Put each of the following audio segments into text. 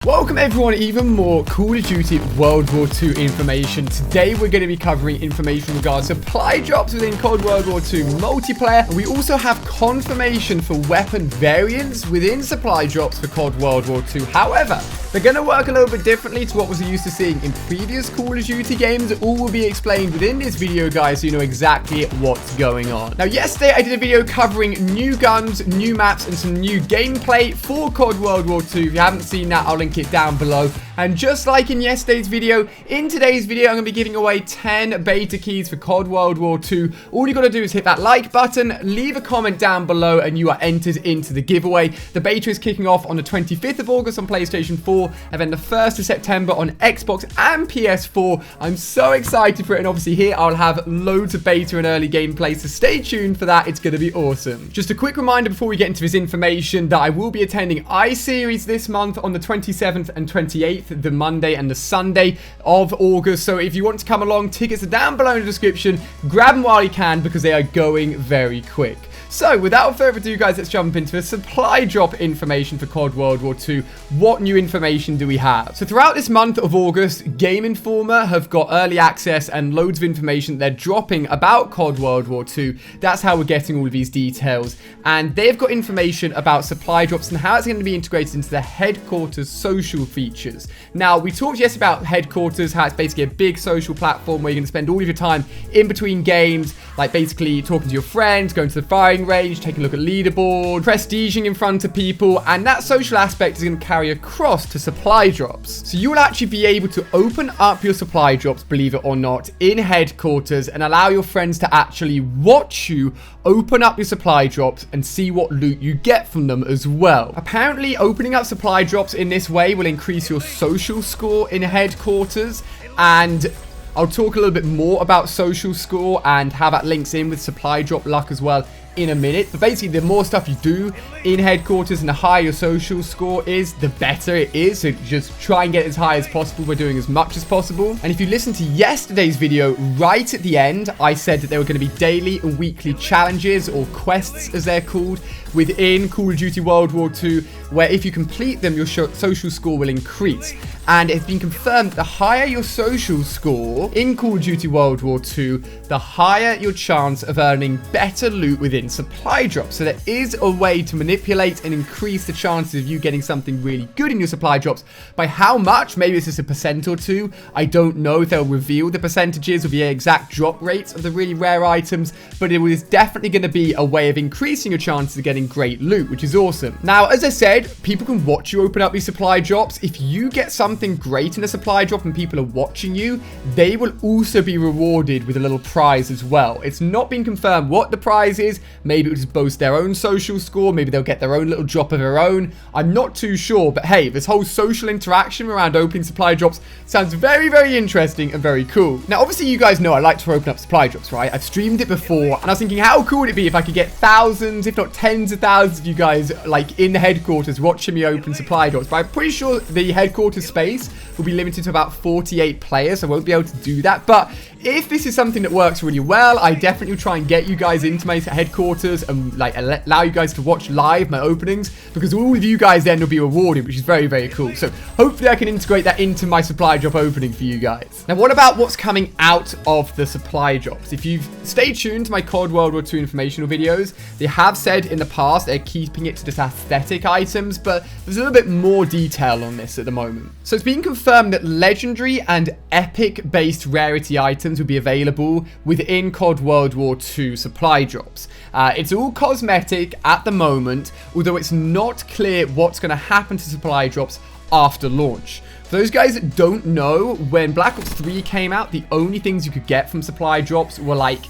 Welcome everyone, even more Call of Duty World War II information. Today we're going to be covering information regards supply drops within COD World War II multiplayer. And we also have confirmation for weapon variants within supply drops for COD World War II. However, they're going to work a little bit differently to what we're used to seeing in previous Call of Duty games. All will be explained within this video, guys, so you know exactly what's going on. Now, yesterday I did a video covering new guns, new maps, and some new gameplay for COD World War II. If you haven't seen that, I'll link it down below. And just like in yesterday's video, in today's video, I'm going to be giving away 10 beta keys for COD World War II. All you got to do is hit that like button, leave a comment down below, and you are entered into the giveaway. The beta is kicking off on the 25th of August on PlayStation 4, and then the 1st of September on Xbox and PS4. I'm so excited for it, and obviously here I'll have loads of beta and early gameplay, so stay tuned for that. It's going to be awesome. Just a quick reminder before we get into this information that I will be attending iSeries this month on the 27th and 28th, the Monday and the Sunday of August. So if you want to come along, tickets are down below in the description. Grab them while you can because they are going very quick. So, without further ado, guys, let's jump into the supply drop information for COD World War II. What new information do we have? So, throughout this month of August, Game Informer have got early access and loads of information they're dropping about COD World War II. That's how we're getting all of these details. And they've got information about supply drops and how it's going to be integrated into the headquarters social features. Now, we talked yesterday about headquarters, how it's basically a big social platform where you're going to spend all of your time in between games, like basically talking to your friends, going to the firing range, taking a look at leaderboard, prestiging in front of people, and that social aspect is going to carry across to supply drops. So you will actually be able to open up your supply drops, believe it or not, in headquarters and allow your friends to actually watch you open up your supply drops and see what loot you get from them as well. Apparently, opening up supply drops in this way will increase your social score in headquarters, and I'll talk a little bit more about social score and how that links in with supply drop luck as well in a minute. But basically, the more stuff you do in headquarters and the higher your social score is, the better it is. So just try and get as high as possible by doing as much as possible. And if you listen to yesterday's video, right at the end, I said that there were going to be daily and weekly challenges, or quests as they're called, within Call of Duty World War II, where if you complete them, your social score will increase. And it's been confirmed that the higher your social score in Call of Duty World War II, the higher your chance of earning better loot within supply drops. So there is a way to manipulate and increase the chances of you getting something really good in your supply drops. By how much? Maybe it's just a percent or two. I don't know if they'll reveal the percentages or the exact drop rates of the really rare items, but it is definitely going to be a way of increasing your chances of getting great loot, which is awesome. Now, as I said, people can watch you open up these supply drops. If you get something great in a supply drop and people are watching you, they will also be rewarded with a little prize as well. It's not been confirmed what the prize is. Maybe it'll just boast their own social score. Maybe they'll get their own little drop of their own. I'm not too sure, but hey, this whole social interaction around opening supply drops sounds very, very interesting and very cool. Now, obviously, you guys know I like to open up supply drops, right? I've streamed it before, and I was thinking, how cool would it be if I could get thousands, if not tens of thousands of you guys, like, in the headquarters watching me open supply drops. But I'm pretty sure the headquarters space will be limited to about 48 players. So I won't be able to do that. But if this is something that works really well, I definitely will try and get you guys into my headquarters and like allow you guys to watch live my openings, because all of you guys then will be rewarded, which is very, very cool. So hopefully I can integrate that into my supply drop opening for you guys. Now, what about what's coming out of the supply drops? If you've stayed tuned to my COD World War II informational videos, they have said in the past they're keeping it to just aesthetic items, but there's a little bit more detail on this at the moment. So it's been confirmed that legendary and epic based rarity items will be available within COD World War II supply drops. It's all cosmetic at the moment, although it's not clear what's going to happen to supply drops after launch. For those guys that don't know, when Black Ops 3 came out, the only things you could get from supply drops were like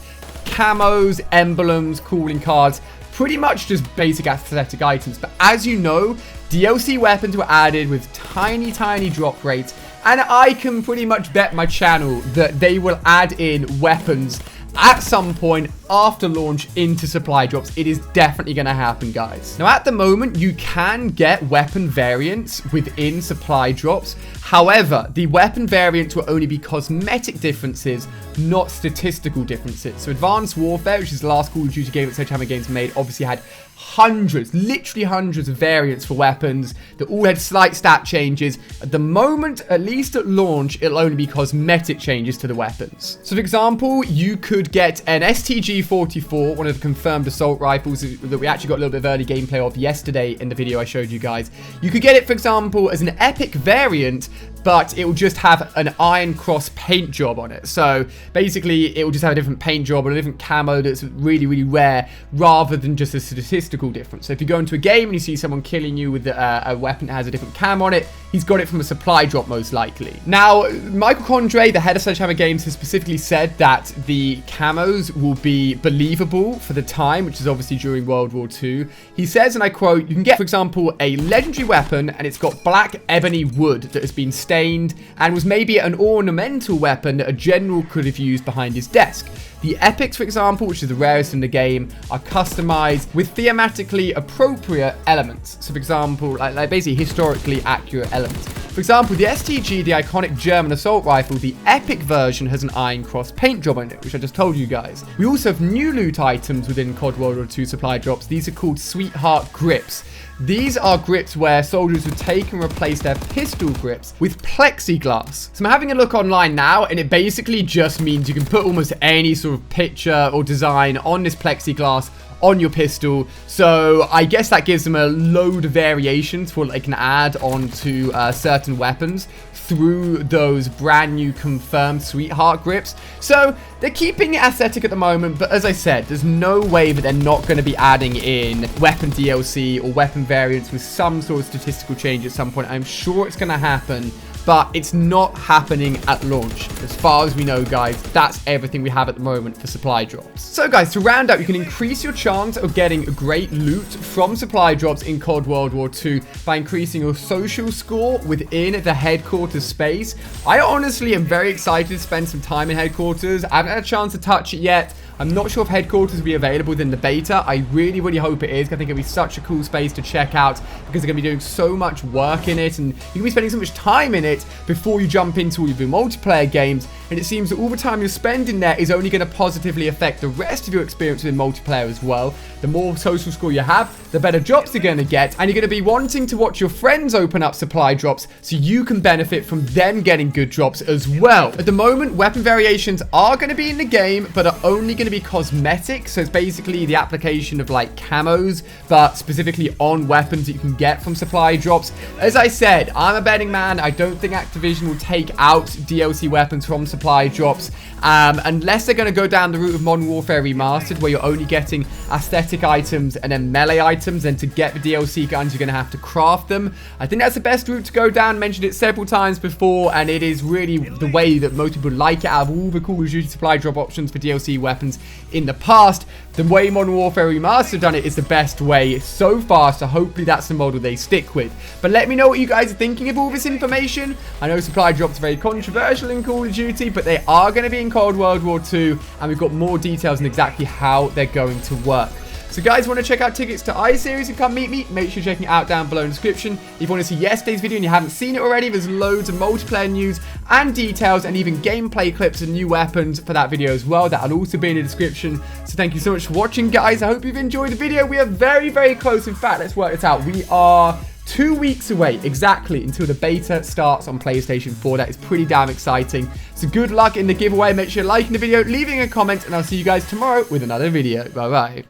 camos, emblems, calling cards, pretty much just basic aesthetic items. But as you know, DLC weapons were added with tiny, tiny drop rates, and I can pretty much bet my channel that they will add in weapons at some point after launch into supply drops. It is definitely going to happen, guys. Now, at the moment, you can get weapon variants within supply drops. However, the weapon variants will only be cosmetic differences, not statistical differences. So Advanced Warfare, which is the last Call of Duty game that Sledgehammer Games made, obviously had hundreds, literally hundreds of variants for weapons that all had slight stat changes. At the moment, at least at launch, it'll only be cosmetic changes to the weapons. So for example, you could get an STG-44, one of the confirmed assault rifles that we actually got a little bit of early gameplay of yesterday in the video I showed you guys. You could get it, for example, as an epic variant, but it will just have an Iron Cross paint job on it. So basically, it will just have a different paint job or a different camo that's really, really rare, rather than just a statistical difference. So if you go into a game and you see someone killing you with a weapon that has a different camo on it, he's got it from a supply drop most likely. Now, Michael Condrey, the head of Sledgehammer Games, has specifically said that the camos will be believable for the time, which is obviously during World War II. He says, and I quote, you can get, for example, a legendary weapon and it's got black ebony wood that has been stained and was maybe an ornamental weapon that a general could have used behind his desk. The epics, for example, which is the rarest in the game, are customized with thematically appropriate elements. So, for example, like basically historically accurate elements. For example, the STG, the iconic German assault rifle, the epic version has an Iron Cross paint job on it, which I just told you guys. We also have new loot items within COD World War II supply drops. These are called Sweetheart Grips. These are grips where soldiers would take and replace their pistol grips with plexiglass. So I'm having a look online now, and it basically just means you can put almost any sort of picture or design on this plexiglass on your pistol. So I guess that gives them a load of variations for what they can add onto certain weapons through those brand new confirmed Sweetheart grips. So they're keeping it aesthetic at the moment, but as I said, there's no way that they're not going to be adding in weapon DLC or weapon variants with some sort of statistical change at some point. I'm sure it's going to happen, but it's not happening at launch. As far as we know, guys, that's everything we have at the moment for supply drops. So guys, to round out, you can increase your chance of getting great loot from supply drops in COD World War II by increasing your social score within the headquarters space. I honestly am very excited to spend some time in headquarters. I haven't had a chance to touch it yet. I'm not sure if headquarters will be available within the beta. I really, really hope it is. I think it'll be such a cool space to check out because they're going to be doing so much work in it, and you're going to be spending so much time in it before you jump into all of your multiplayer games. And it seems that all the time you're spending there is only going to positively affect the rest of your experience within multiplayer as well. The more social score you have, the better drops you're going to get, and you're going to be wanting to watch your friends open up supply drops so you can benefit from them getting good drops as well. At the moment, weapon variations are going to be in the game, but are only going to be cosmetic. So it's basically the application of like camos, but specifically on weapons that you can get from supply drops. As I said, I'm a betting man. I don't think Activision will take out DLC weapons from supply drops unless they're going to go down the route of Modern Warfare Remastered, where you're only getting aesthetic items and then melee items, and to get the DLC guns you're going to have to craft them. I think that's the best route to go down. Mentioned it several times before, and it is really the way that most people like it out of all the Call of Duty supply drop options for DLC weapons in the past. The way Modern Warfare Remastered done it is the best way so far, so hopefully that's the model they stick with. But let me know what you guys are thinking of all this information. I know supply drops are very controversial in Call of Duty, but they are going to be in COD World War II, and we've got more details on exactly how they're going to work. So guys, want to check out tickets to iSeries and come meet me? Make sure you're checking it out down below in the description. If you want to see yesterday's video and you haven't seen it already, there's loads of multiplayer news and details and even gameplay clips and new weapons for that video as well. That'll also be in the description. So thank you so much for watching, guys. I hope you've enjoyed the video. We are very, very close. In fact, let's work this out. We are 2 weeks away exactly until the beta starts on PlayStation 4. That is pretty damn exciting. So good luck in the giveaway. Make sure you're liking the video, leaving a comment, and I'll see you guys tomorrow with another video. Bye-bye.